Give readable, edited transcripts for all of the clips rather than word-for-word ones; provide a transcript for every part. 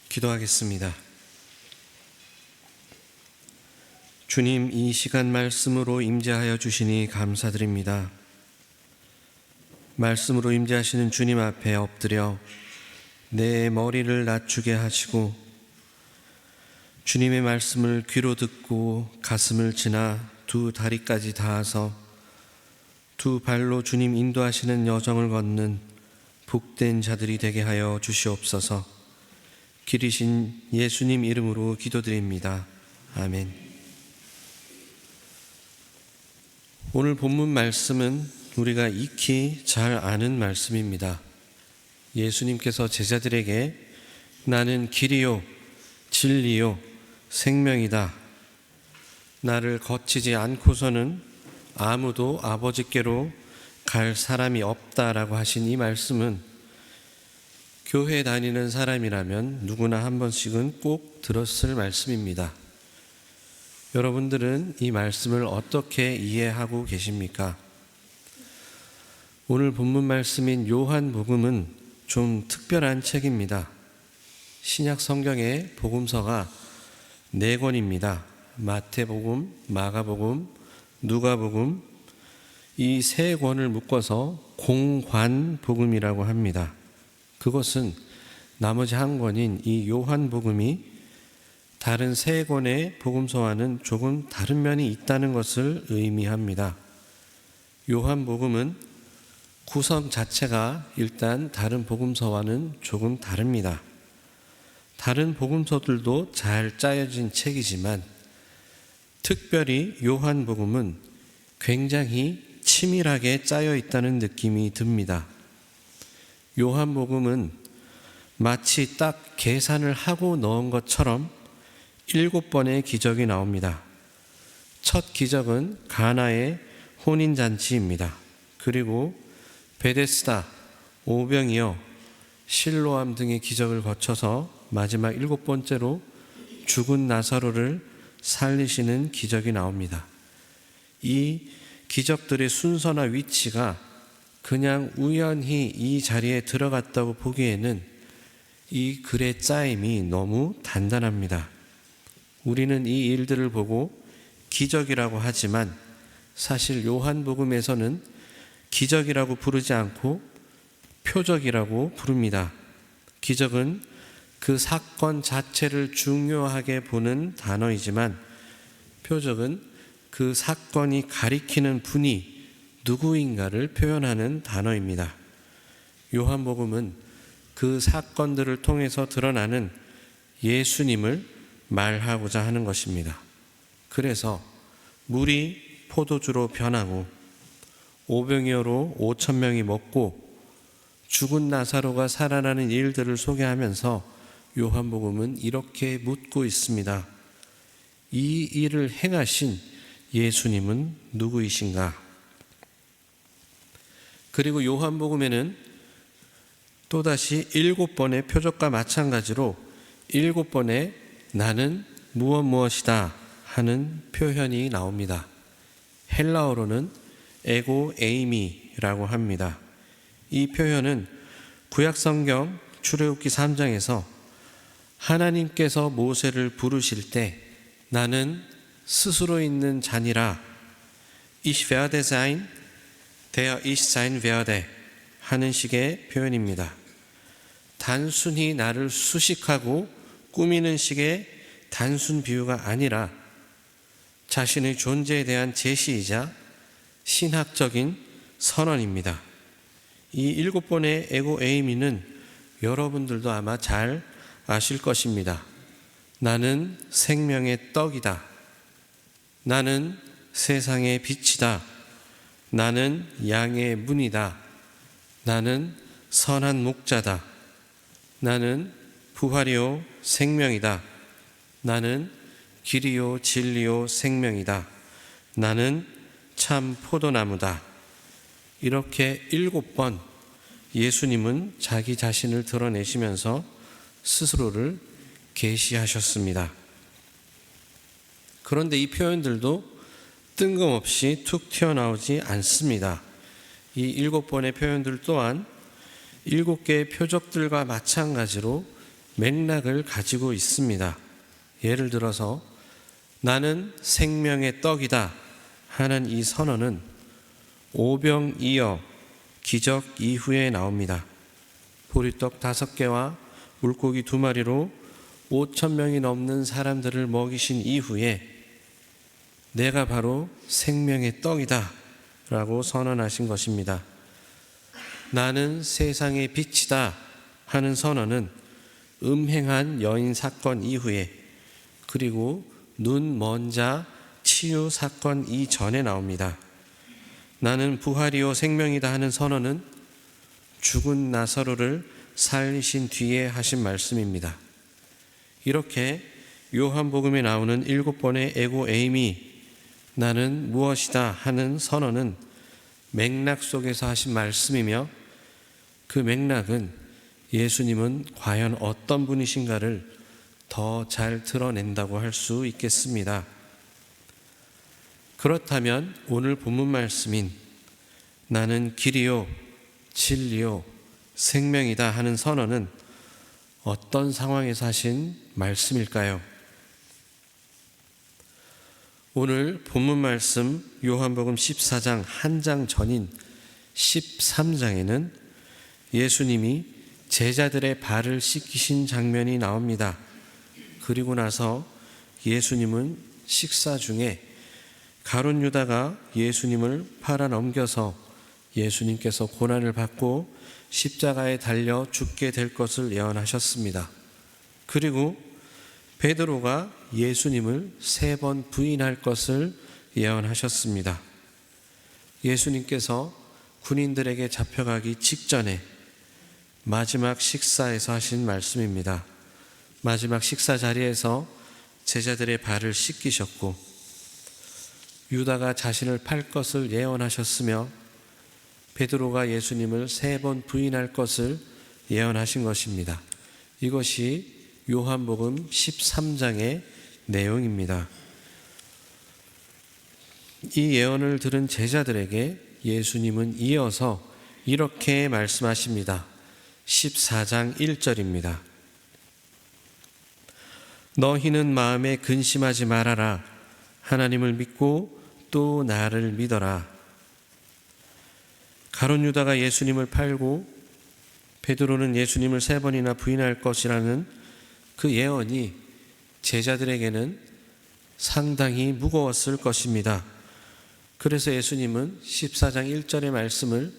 기도하겠습니다. 주님, 이 시간 말씀으로 임재하여 주시니 감사드립니다. 말씀으로 임재하시는 주님 앞에 엎드려 내 머리를 낮추게 하시고 주님의 말씀을 귀로 듣고 가슴을 지나 두 다리까지 닿아서 두 발로 주님 인도하시는 여정을 걷는 복된 자들이 되게 하여 주시옵소서. 길이신 예수님 이름으로 기도드립니다. 아멘. 오늘 본문 말씀은 우리가 익히 잘 아는 말씀입니다. 예수님께서 제자들에게 나는 길이요 진리요 생명이다. 나를 거치지 않고서는 아무도 아버지께로 갈 사람이 없다라고 하신 이 말씀은 교회 다니는 사람이라면 누구나 한 번씩은 꼭 들었을 말씀입니다. 여러분들은 이 말씀을 어떻게 이해하고 계십니까? 오늘 본문 말씀인 요한복음은 좀 특별한 책입니다. 신약 성경의 복음서가 4권입니다. 마태복음, 마가복음, 누가복음, 이 3권을 묶어서 공관복음이라고 합니다. 그것은 나머지 한 권인 이 요한복음이 다른 3권의 복음서와는 조금 다른 면이 있다는 것을 의미합니다. 요한복음은 구성 자체가 일단 다른 복음서와는 조금 다릅니다. 다른 복음서들도 잘 짜여진 책이지만 특별히 요한복음은 굉장히 치밀하게 짜여 있다는 느낌이 듭니다. 요한복음은 마치 딱 계산을 하고 넣은 것처럼 7번의 기적이 나옵니다. 첫 기적은 가나의 혼인잔치입니다. 그리고 베데스다, 오병이어, 실로암 등의 기적을 거쳐서 마지막 7번째로 죽은 나사로를 살리시는 기적이 나옵니다. 이 기적들의 순서나 위치가 그냥 우연히 이 자리에 들어갔다고 보기에는 이 글의 짜임이 너무 단단합니다. 우리는 이 일들을 보고 기적이라고 하지만 사실 요한복음에서는 기적이라고 부르지 않고 표적이라고 부릅니다. 기적은 그 사건 자체를 중요하게 보는 단어이지만 표적은 그 사건이 가리키는 분이 누구인가를 표현하는 단어입니다. 요한복음은 그 사건들을 통해서 드러나는 예수님을 말하고자 하는 것입니다. 그래서 물이 포도주로 변하고 오병이어로 5,000명이 먹고 죽은 나사로가 살아나는 일들을 소개하면서 요한복음은 이렇게 묻고 있습니다. 이 일을 행하신 예수님은 누구이신가? 그리고 요한복음에는 또다시 7번의 표적과 마찬가지로 7번의 나는 무엇이다 하는 표현이 나옵니다. 헬라어로는 에고 에이미라고 합니다. 이 표현은 구약성경 출애굽기 3장에서 하나님께서 모세를 부르실 때 나는 스스로 있는 자니라 Ich werde sein, der ich sein werde 하는 식의 표현입니다. 단순히 나를 수식하고 꾸미는 식의 단순 비유가 아니라 자신의 존재에 대한 제시이자 신학적인 선언입니다. 이 7번의 에고 에이미는 여러분들도 아마 잘 아실 것입니다. 나는 생명의 떡이다. 나는 세상의 빛이다. 나는 양의 문이다. 나는 선한 목자다. 나는 부활이요 생명이다. 나는 길이요 진리요 생명이다. 나는 참 포도나무다. 이렇게 7번 예수님은 자기 자신을 드러내시면서 스스로를 계시하셨습니다. 그런데 이 표현들도 뜬금없이 툭 튀어나오지 않습니다. 이 7번의 표현들 또한 7개의 표적들과 마찬가지로 맥락을 가지고 있습니다. 예를 들어서 나는 생명의 떡이다 하는 이 선언은 오병이어 기적 이후에 나옵니다. 보리떡 5개와 물고기 2마리로 5,000명이 넘는 사람들을 먹이신 이후에 내가 바로 생명의 떡이다 라고 선언하신 것입니다. 나는 세상의 빛이다 하는 선언은 음행한 여인 사건 이후에, 그리고 눈 먼 자 치유 사건 이전에 나옵니다. 나는 부활이요 생명이다 하는 선언은 죽은 나사로를 살리신 뒤에 하신 말씀입니다. 이렇게 요한복음에 나오는 7번의 에고 에이미, 나는 무엇이다 하는 선언은 맥락 속에서 하신 말씀이며, 그 맥락은 예수님은 과연 어떤 분이신가를 더 잘 드러낸다고 할 수 있겠습니다. 그렇다면 오늘 본문 말씀인 나는 길이요 진리요 생명이다 하는 선언은 어떤 상황에서 하신 말씀일까요? 오늘 본문 말씀 요한복음 14장 한 장 전인 13장에는 예수님이 제자들의 발을 씻기신 장면이 나옵니다. 그리고 나서 예수님은 식사 중에 가룟 유다가 예수님을 팔아넘겨서 예수님께서 고난을 받고 십자가에 달려 죽게 될 것을 예언하셨습니다. 그리고 베드로가 예수님을 3번 부인할 것을 예언하셨습니다. 예수님께서 군인들에게 잡혀가기 직전에 마지막 식사에서 하신 말씀입니다. 마지막 식사 자리에서 제자들의 발을 씻기셨고, 유다가 자신을 팔 것을 예언하셨으며 베드로가 예수님을 3번 부인할 것을 예언하신 것입니다. 이것이 요한복음 13장의 내용입니다. 이 예언을 들은 제자들에게 예수님은 이어서 이렇게 말씀하십니다. 14장 1절입니다. 너희는 마음에 근심하지 말아라. 하나님을 믿고 또 나를 믿어라. 가룟 유다가 예수님을 팔고 베드로는 예수님을 3번이나 부인할 것이라는 그 예언이 제자들에게는 상당히 무거웠을 것입니다. 그래서 예수님은 14장 1절의 말씀을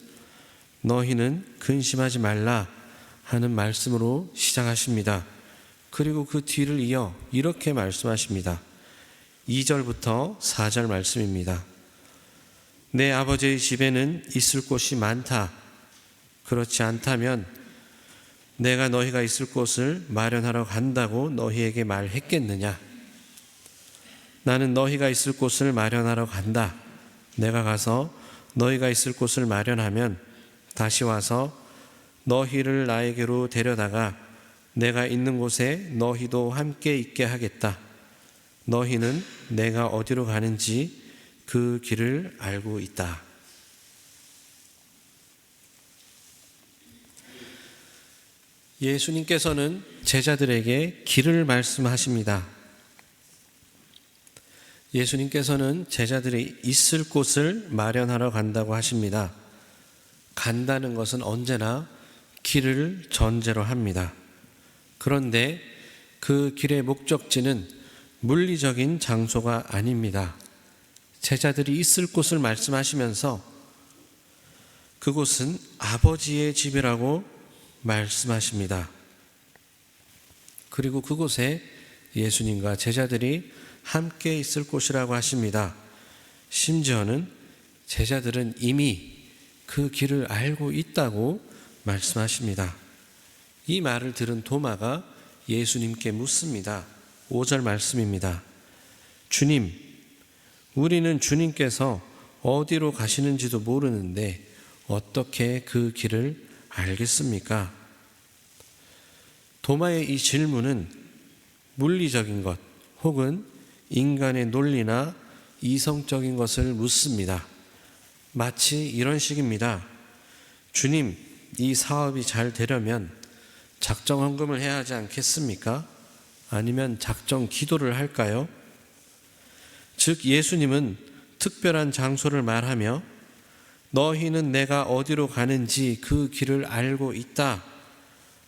너희는 근심하지 말라 하는 말씀으로 시작하십니다. 그리고 그 뒤를 이어 이렇게 말씀하십니다. 2절부터 4절 말씀입니다. 내 아버지의 집에는 있을 곳이 많다. 그렇지 않다면 내가 너희가 있을 곳을 마련하러 간다고 너희에게 말했겠느냐? 나는 너희가 있을 곳을 마련하러 간다. 내가 가서 너희가 있을 곳을 마련하면 다시 와서 너희를 나에게로 데려다가 내가 있는 곳에 너희도 함께 있게 하겠다. 너희는 내가 어디로 가는지 그 길을 알고 있다. 예수님께서는 제자들에게 길을 말씀하십니다. 예수님께서는 제자들이 있을 곳을 마련하러 간다고 하십니다. 간다는 것은 언제나 길을 전제로 합니다. 그런데 그 길의 목적지는 물리적인 장소가 아닙니다. 제자들이 있을 곳을 말씀하시면서 그곳은 아버지의 집이라고 말씀하십니다. 그리고 그곳에 예수님과 제자들이 함께 있을 곳이라고 하십니다. 심지어는 제자들은 이미 그 길을 알고 있다고 말씀하십니다. 이 말을 들은 도마가 예수님께 묻습니다. 5절 말씀입니다. 주님, 우리는 주님께서 어디로 가시는지도 모르는데 어떻게 그 길을 알겠습니까? 도마의 이 질문은 물리적인 것 혹은 인간의 논리나 이성적인 것을 묻습니다. 마치 이런 식입니다. 주님, 이 사업이 잘 되려면 작정 헌금을 해야 하지 않겠습니까? 아니면 작정 기도를 할까요? 즉 예수님은 특별한 장소를 말하며 너희는 내가 어디로 가는지 그 길을 알고 있다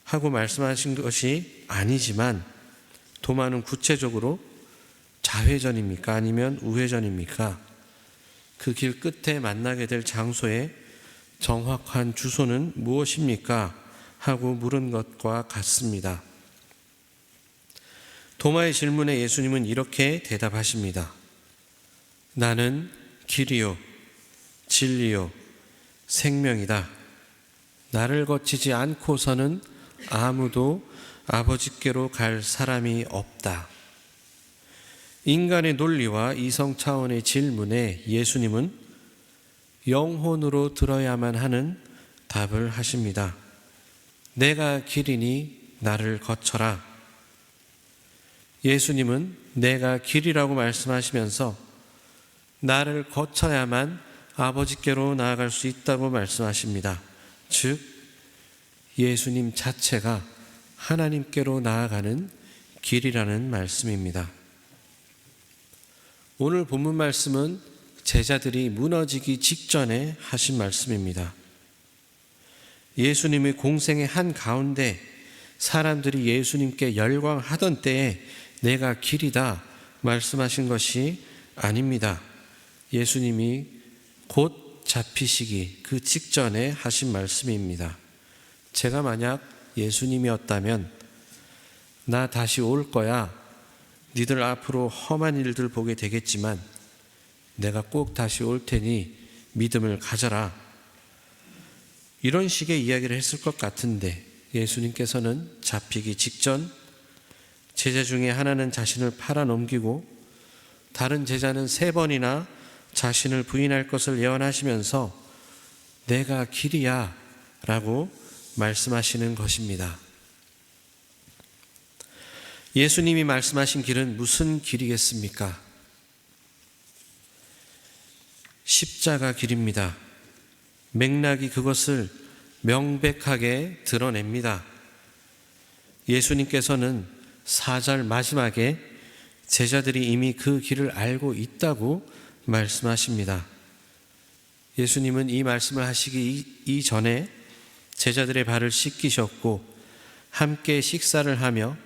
하고 말씀하신 것이 아니지만 도마는 구체적으로 좌회전입니까? 아니면 우회전입니까? 그 길 끝에 만나게 될 장소의 정확한 주소는 무엇입니까? 하고 물은 것과 같습니다. 도마의 질문에 예수님은 이렇게 대답하십니다. 나는 길이요 진리요 생명이다. 나를 거치지 않고서는 아무도 아버지께로 갈 사람이 없다. 인간의 논리와 이성 차원의 질문에 예수님은 영혼으로 들어야만 하는 답을 하십니다. 내가 길이니 나를 거쳐라. 예수님은 내가 길이라고 말씀하시면서 나를 거쳐야만 아버지께로 나아갈 수 있다고 말씀하십니다. 즉 예수님 자체가 하나님께로 나아가는 길이라는 말씀입니다. 오늘 본문 말씀은 제자들이 무너지기 직전에 하신 말씀입니다. 예수님의 공생의 한가운데 사람들이 예수님께 열광하던 때에 내가 길이다 말씀하신 것이 아닙니다. 예수님이 곧 잡히시기 그 직전에 하신 말씀입니다. 제가 만약 예수님이었다면 나 다시 올 거야. 니들 앞으로 험한 일들 보게 되겠지만 내가 꼭 다시 올 테니 믿음을 가져라. 이런 식의 이야기를 했을 것 같은데 예수님께서는 잡히기 직전 제자 중에 하나는 자신을 팔아넘기고 다른 제자는 3번이나 자신을 부인할 것을 예언하시면서 내가 길이야 라고 말씀하시는 것입니다. 예수님이 말씀하신 길은 무슨 길이겠습니까? 십자가 길입니다. 맥락이 그것을 명백하게 드러냅니다. 예수님께서는 4절 마지막에 제자들이 이미 그 길을 알고 있다고 말씀하십니다. 예수님은 이 말씀을 하시기 이전에 제자들의 발을 씻기셨고 함께 식사를 하며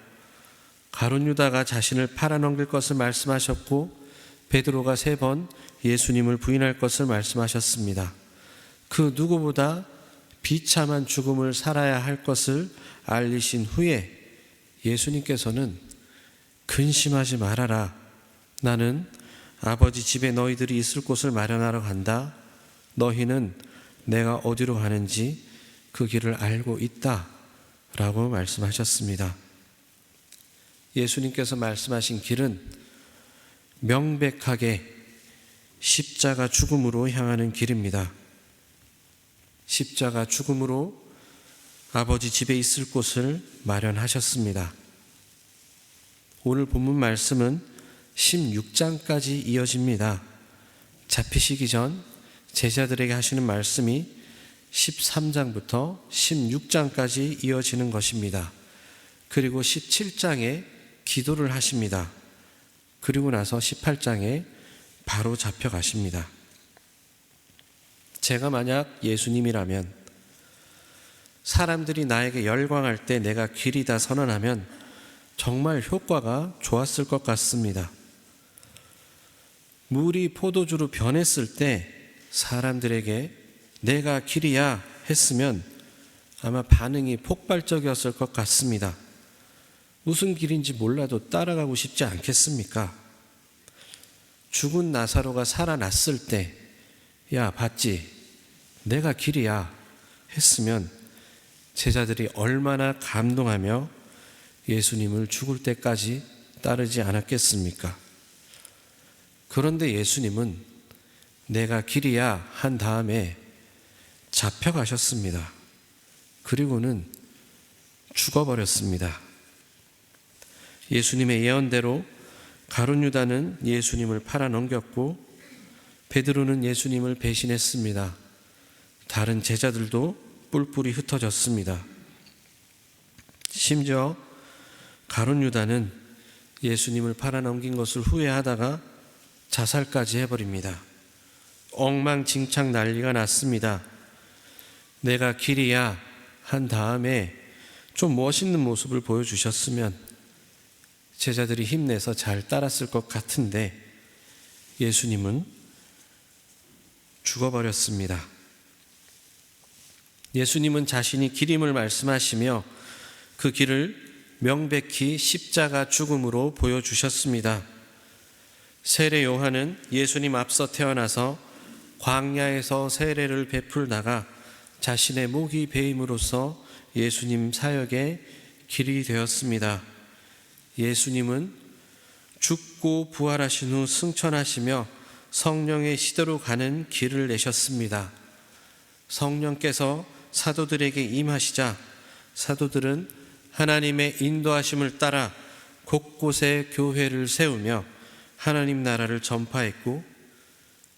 가룟 유다가 자신을 팔아넘길 것을 말씀하셨고 베드로가 3번 예수님을 부인할 것을 말씀하셨습니다. 그 누구보다 비참한 죽음을 살아야 할 것을 알리신 후에 예수님께서는 근심하지 말아라. 나는 아버지 집에 너희들이 있을 곳을 마련하러 간다. 너희는 내가 어디로 가는지 그 길을 알고 있다 라고 말씀하셨습니다. 예수님께서 말씀하신 길은 명백하게 십자가 죽음으로 향하는 길입니다. 십자가 죽음으로 아버지 집에 있을 곳을 마련하셨습니다. 오늘 본문 말씀은 16장까지 이어집니다. 잡히시기 전 제자들에게 하시는 말씀이 13장부터 16장까지 이어지는 것입니다. 그리고 17장에 기도를 하십니다. 그리고 나서 18장에 바로 잡혀가십니다. 제가 만약 예수님이라면 사람들이 나에게 열광할 때 내가 길이다 선언하면 정말 효과가 좋았을 것 같습니다. 물이 포도주로 변했을 때 사람들에게 내가 길이야 했으면 아마 반응이 폭발적이었을 것 같습니다. 무슨 길인지 몰라도 따라가고 싶지 않겠습니까? 죽은 나사로가 살아났을 때 야 봤지? 내가 길이야 했으면 제자들이 얼마나 감동하며 예수님을 죽을 때까지 따르지 않았겠습니까? 그런데 예수님은 내가 길이야 한 다음에 잡혀가셨습니다. 그리고는 죽어버렸습니다. 예수님의 예언대로 가룟 유다는 예수님을 팔아넘겼고 베드로는 예수님을 배신했습니다. 다른 제자들도 뿔뿔이 흩어졌습니다. 심지어 가룟 유다는 예수님을 팔아넘긴 것을 후회하다가 자살까지 해버립니다. 엉망진창 난리가 났습니다. 내가 길이야 한 다음에 좀 멋있는 모습을 보여주셨으면 제자들이 힘내서 잘 따랐을 것 같은데 예수님은 죽어버렸습니다. 예수님은 자신이 길임을 말씀하시며 그 길을 명백히 십자가 죽음으로 보여주셨습니다. 세례 요한은 예수님 앞서 태어나서 광야에서 세례를 베풀다가 자신의 목이 베임으로써 예수님 사역의 길이 되었습니다. 예수님은 죽고 부활하신 후 승천하시며 성령의 시대로 가는 길을 내셨습니다. 성령께서 사도들에게 임하시자 사도들은 하나님의 인도하심을 따라 곳곳에 교회를 세우며 하나님 나라를 전파했고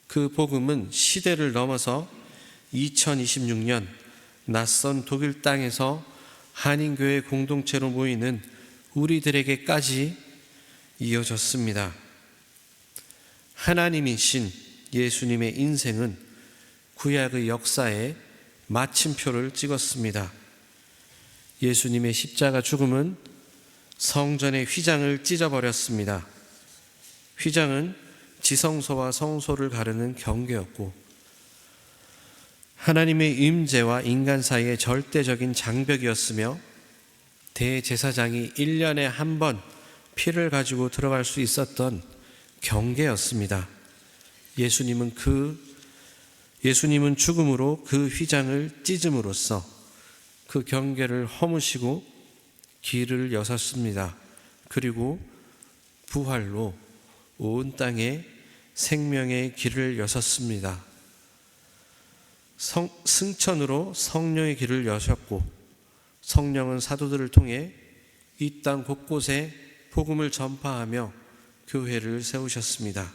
그 복음은 시대를 넘어서 2026년 낯선 독일 땅에서 한인교회 공동체로 모이는 우리들에게까지 이어졌습니다. 하나님이신 예수님의 인생은 구약의 역사에 마침표를 찍었습니다. 예수님의 십자가 죽음은 성전의 휘장을 찢어버렸습니다. 휘장은 지성소와 성소를 가르는 경계였고 하나님의 임재와 인간 사이의 절대적인 장벽이었으며 대제사장이 1년에 한 번 피를 가지고 들어갈 수 있었던 경계였습니다. 예수님은 죽음으로 그 휘장을 찢음으로써 그 경계를 허무시고 길을 여셨습니다. 그리고 부활로 온 땅에 생명의 길을 여셨습니다. 승천으로 성령의 길을 여셨고 성령은 사도들을 통해 이 땅 곳곳에 복음을 전파하며 교회를 세우셨습니다.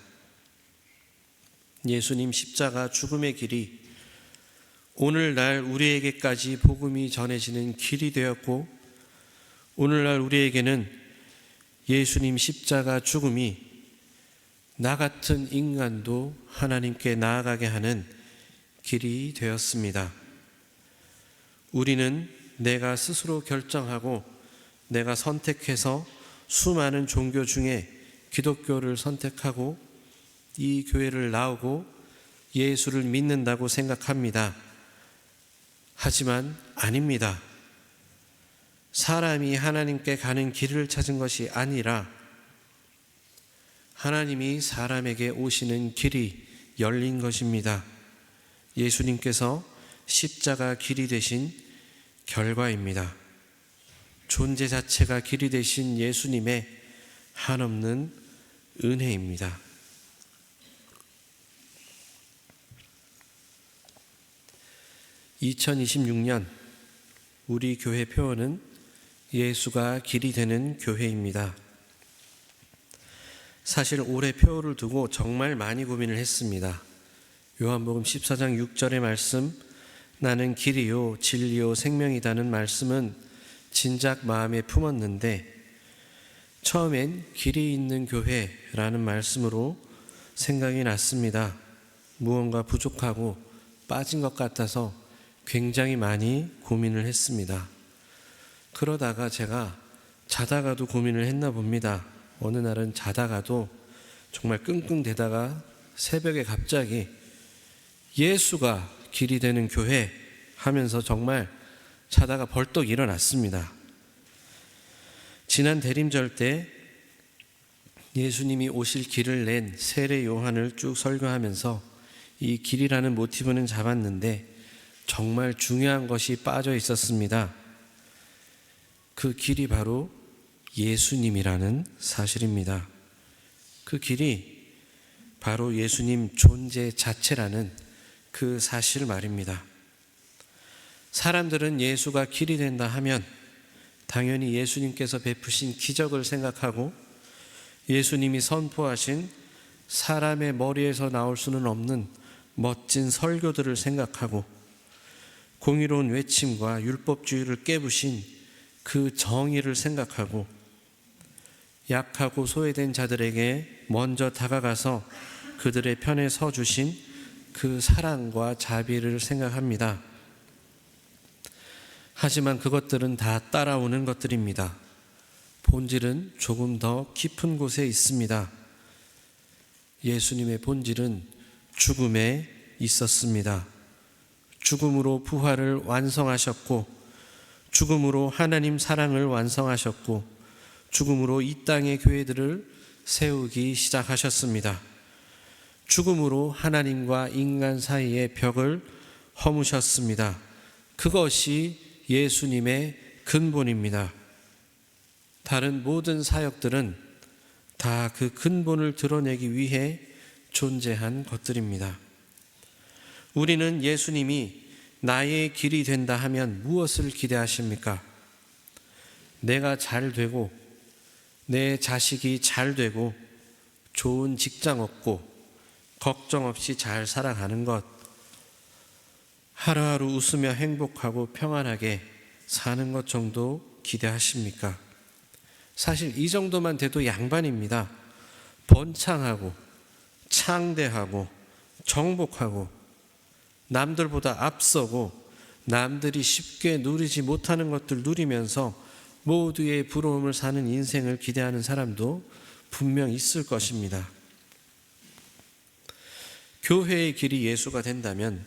예수님 십자가 죽음의 길이 오늘날 우리에게까지 복음이 전해지는 길이 되었고 오늘날 우리에게는 예수님 십자가 죽음이 나 같은 인간도 하나님께 나아가게 하는 길이 되었습니다. 우리는 내가 스스로 결정하고 내가 선택해서 수많은 종교 중에 기독교를 선택하고 이 교회를 나오고 예수를 믿는다고 생각합니다. 하지만 아닙니다. 사람이 하나님께 가는 길을 찾은 것이 아니라 하나님이 사람에게 오시는 길이 열린 것입니다. 예수님께서 십자가 길이 되신 결과입니다. 존재 자체가 길이 되신 예수님의 한없는 은혜입니다. (2026년) 우리 교회 표어는 예수가 길이 되는 교회입니다. 사실 올해 표어를 두고 정말 많이 고민을 했습니다. 요한복음 14장 6절의 말씀, 나는 길이요 진리요 생명이다는 말씀은 진작 마음에 품었는데 처음엔 길이 있는 교회라는 말씀으로 생각이 났습니다. 무언가 부족하고 빠진 것 같아서 굉장히 많이 고민을 했습니다. 그러다가 제가 자다가도 고민을 했나 봅니다. 어느 날은 자다가도 정말 끙끙대다가 새벽에 갑자기 예수가 길이 되는 교회 하면서 정말 자다가 벌떡 일어났습니다. 지난 대림절 때 예수님이 오실 길을 낸 세례 요한을 쭉 설교하면서 이 길이라는 모티브는 잡았는데 정말 중요한 것이 빠져 있었습니다. 그 길이 바로 예수님이라는 사실입니다. 그 길이 바로 예수님 존재 자체라는 그 사실 말입니다. 사람들은 예수가 길이 된다 하면 당연히 예수님께서 베푸신 기적을 생각하고 예수님이 선포하신 사람의 머리에서 나올 수는 없는 멋진 설교들을 생각하고 공의로운 외침과 율법주의를 깨부신 그 정의를 생각하고 약하고 소외된 자들에게 먼저 다가가서 그들의 편에 서 주신 그 사랑과 자비를 생각합니다. 하지만 그것들은 다 따라오는 것들입니다. 본질은 조금 더 깊은 곳에 있습니다. 예수님의 본질은 죽음에 있었습니다. 죽음으로 부활을 완성하셨고, 죽음으로 하나님 사랑을 완성하셨고, 죽음으로 이 땅의 교회들을 세우기 시작하셨습니다. 죽음으로 하나님과 인간 사이의 벽을 허무셨습니다. 그것이 예수님의 근본입니다. 다른 모든 사역들은 다 그 근본을 드러내기 위해 존재한 것들입니다. 우리는 예수님이 나의 길이 된다 하면 무엇을 기대하십니까? 내가 잘 되고, 내 자식이 잘 되고, 좋은 직장 얻고, 걱정 없이 잘 살아가는 것, 하루하루 웃으며 행복하고 평안하게 사는 것 정도 기대하십니까? 사실 이 정도만 돼도 양반입니다. 번창하고 창대하고 정복하고 남들보다 앞서고 남들이 쉽게 누리지 못하는 것들 누리면서 모두의 부러움을 사는 인생을 기대하는 사람도 분명 있을 것입니다. 교회의 길이 예수가 된다면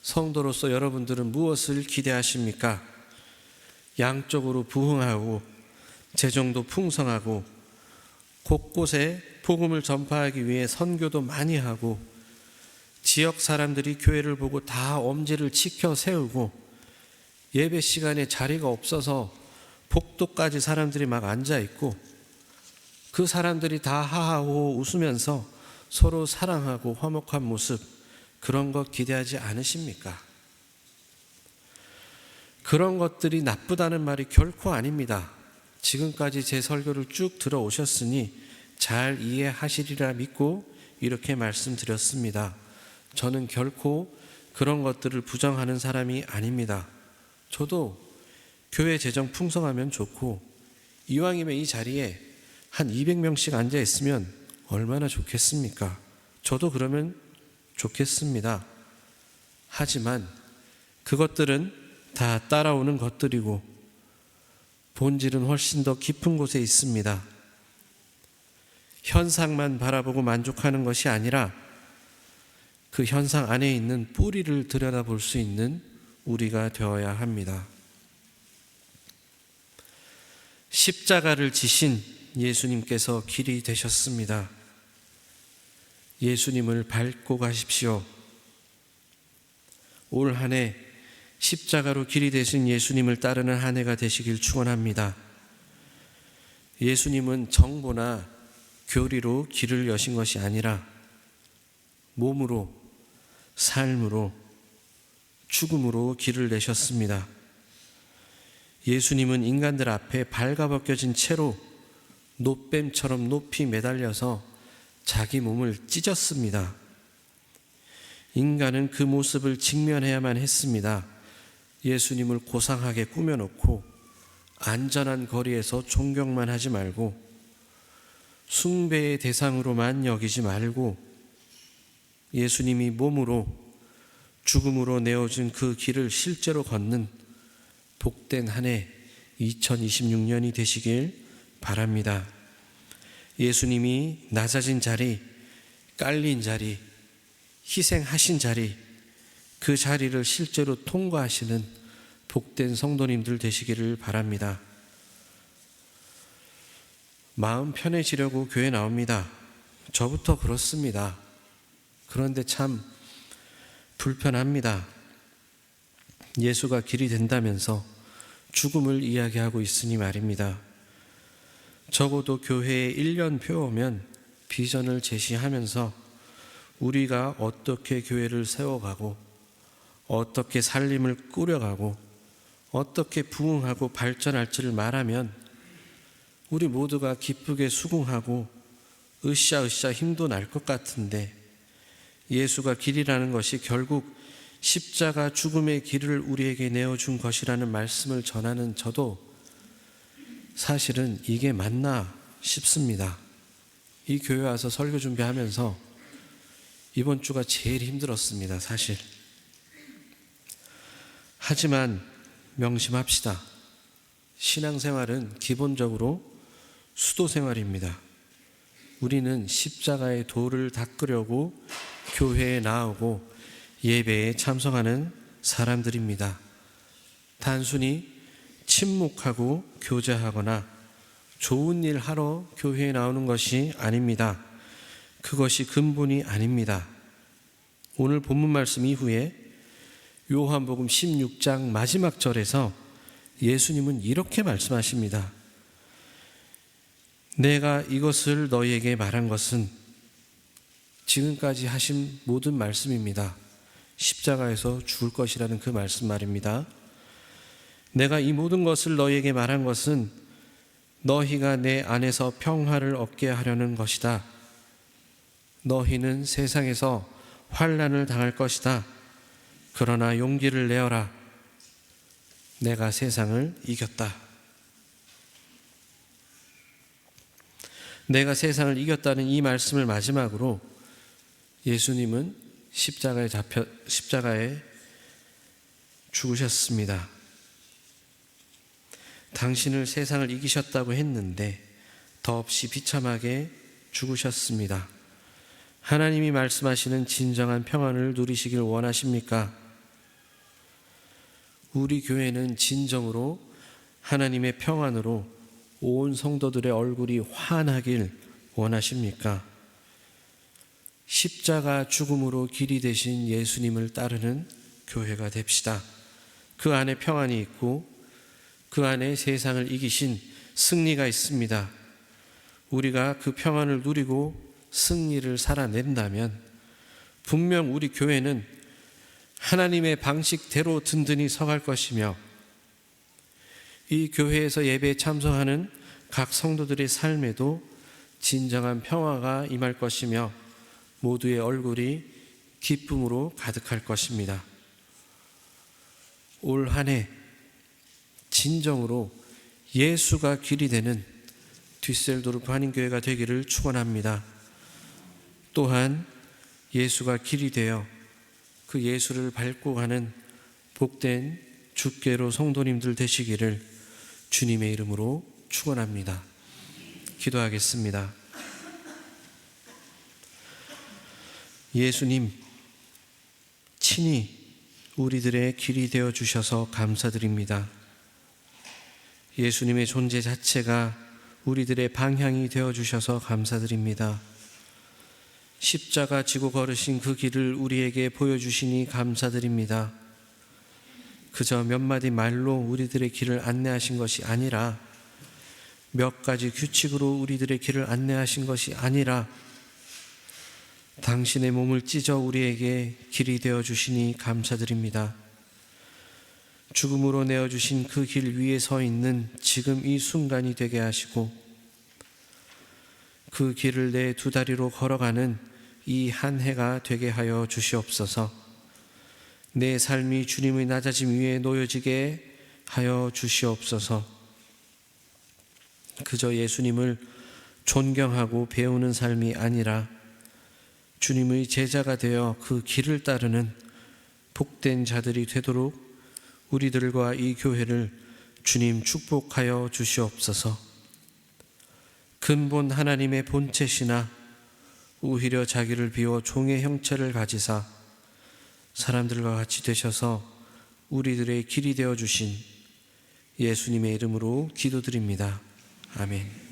성도로서 여러분들은 무엇을 기대하십니까? 양쪽으로 부흥하고 재정도 풍성하고 곳곳에 복음을 전파하기 위해 선교도 많이 하고 지역 사람들이 교회를 보고 다 엄지를 치켜 세우고 예배 시간에 자리가 없어서 복도까지 사람들이 막 앉아있고 그 사람들이 다 하하호호 웃으면서 서로 사랑하고 화목한 모습, 그런 것 기대하지 않으십니까? 그런 것들이 나쁘다는 말이 결코 아닙니다. 지금까지 제 설교를 쭉 들어오셨으니 잘 이해하시리라 믿고 이렇게 말씀드렸습니다. 저는 결코 그런 것들을 부정하는 사람이 아닙니다. 저도 교회 재정 풍성하면 좋고 이왕이면 이 자리에 한 200명씩 앉아 있으면 얼마나 좋겠습니까? 저도 그러면 좋겠습니다. 하지만 그것들은 다 따라오는 것들이고 본질은 훨씬 더 깊은 곳에 있습니다. 현상만 바라보고 만족하는 것이 아니라 그 현상 안에 있는 뿌리를 들여다볼 수 있는 우리가 되어야 합니다. 십자가를 지신 예수님께서 길이 되셨습니다. 예수님을 밟고 가십시오. 올 한 해 십자가로 길이 되신 예수님을 따르는 한 해가 되시길 축원합니다. 예수님은 정보나 교리로 길을 여신 것이 아니라 몸으로, 삶으로, 죽음으로 길을 내셨습니다. 예수님은 인간들 앞에 발가벗겨진 채로 노뱀처럼 높이 매달려서 자기 몸을 찢었습니다. 인간은 그 모습을 직면해야만 했습니다. 예수님을 고상하게 꾸며놓고 안전한 거리에서 존경만 하지 말고 숭배의 대상으로만 여기지 말고 예수님이 몸으로 죽음으로 내어준 그 길을 실제로 걷는 복된 한 해 2026년이 되시길 바랍니다. 예수님이 낮아진 자리, 깔린 자리, 희생하신 자리, 그 자리를 실제로 통과하시는 복된 성도님들 되시기를 바랍니다. 마음 편해지려고 교회 나옵니다. 저부터 그렇습니다. 그런데 참 불편합니다. 예수가 길이 된다면서 죽음을 이야기하고 있으니 말입니다. 적어도 교회에 1년표 오면 비전을 제시하면서 우리가 어떻게 교회를 세워가고 어떻게 살림을 꾸려가고 어떻게 부흥하고 발전할지를 말하면 우리 모두가 기쁘게 수긍하고 으쌰으쌰 힘도 날 것 같은데 예수가 길이라는 것이 결국 십자가 죽음의 길을 우리에게 내어준 것이라는 말씀을 전하는 저도 사실은 이게 맞나 싶습니다. 이 교회 와서 설교 준비하면서 이번 주가 제일 힘들었습니다, 사실. 하지만 명심합시다. 신앙생활은 기본적으로 수도생활입니다. 우리는 십자가의 도를 닦으려고 교회에 나오고 예배에 참석하는 사람들입니다. 단순히 침묵하고 교제하거나 좋은 일 하러 교회에 나오는 것이 아닙니다. 그것이 근본이 아닙니다. 오늘 본문 말씀 이후에 요한복음 16장 마지막 절에서 예수님은 이렇게 말씀하십니다. 내가 이것을 너희에게 말한 것은 지금까지 하신 모든 말씀입니다. 십자가에서 죽을 것이라는 그 말씀 말입니다. 내가 이 모든 것을 너희에게 말한 것은 너희가 내 안에서 평화를 얻게 하려는 것이다. 너희는 세상에서 환난을 당할 것이다. 그러나 용기를 내어라. 내가 세상을 이겼다. 내가 세상을 이겼다는 이 말씀을 마지막으로 예수님은 십자가에 죽으셨습니다. 당신을 세상을 이기셨다고 했는데 더없이 비참하게 죽으셨습니다. 하나님이 말씀하시는 진정한 평안을 누리시길 원하십니까? 우리 교회는 진정으로 하나님의 평안으로 온 성도들의 얼굴이 환하길 원하십니까? 십자가 죽음으로 길이 되신 예수님을 따르는 교회가 됩시다. 그 안에 평안이 있고 그 안에 세상을 이기신 승리가 있습니다. 우리가 그 평안을 누리고 승리를 살아낸다면 분명 우리 교회는 하나님의 방식대로 든든히 서갈 것이며 이 교회에서 예배에 참석하는 각 성도들의 삶에도 진정한 평화가 임할 것이며 모두의 얼굴이 기쁨으로 가득할 것입니다. 올 한 해 진정으로 예수가 길이 되는 듀셀도르프 한인교회가 되기를 축원합니다. 또한 예수가 길이 되어 그 예수를 밟고 가는 복된 주께로 성도님들 되시기를 주님의 이름으로 축원합니다. 기도하겠습니다. 예수님, 친히 우리들의 길이 되어 주셔서 감사드립니다. 예수님의 존재 자체가 우리들의 방향이 되어 주셔서 감사드립니다. 십자가 지고 걸으신 그 길을 우리에게 보여주시니 감사드립니다. 그저 몇 마디 말로 우리들의 길을 안내하신 것이 아니라 몇 가지 규칙으로 우리들의 길을 안내하신 것이 아니라 당신의 몸을 찢어 우리에게 길이 되어 주시니 감사드립니다. 죽음으로 내어주신 그 길 위에 서 있는 지금 이 순간이 되게 하시고 그 길을 내 두 다리로 걸어가는 이 한 해가 되게 하여 주시옵소서. 내 삶이 주님의 낮아짐 위에 놓여지게 하여 주시옵소서. 그저 예수님을 존경하고 배우는 삶이 아니라 주님의 제자가 되어 그 길을 따르는 복된 자들이 되도록 우리들과 이 교회를 주님 축복하여 주시옵소서. 근본 하나님의 본체시나 오히려 자기를 비워 종의 형체를 가지사 사람들과 같이 되셔서 우리들의 길이 되어 주신 예수님의 이름으로 기도드립니다. 아멘.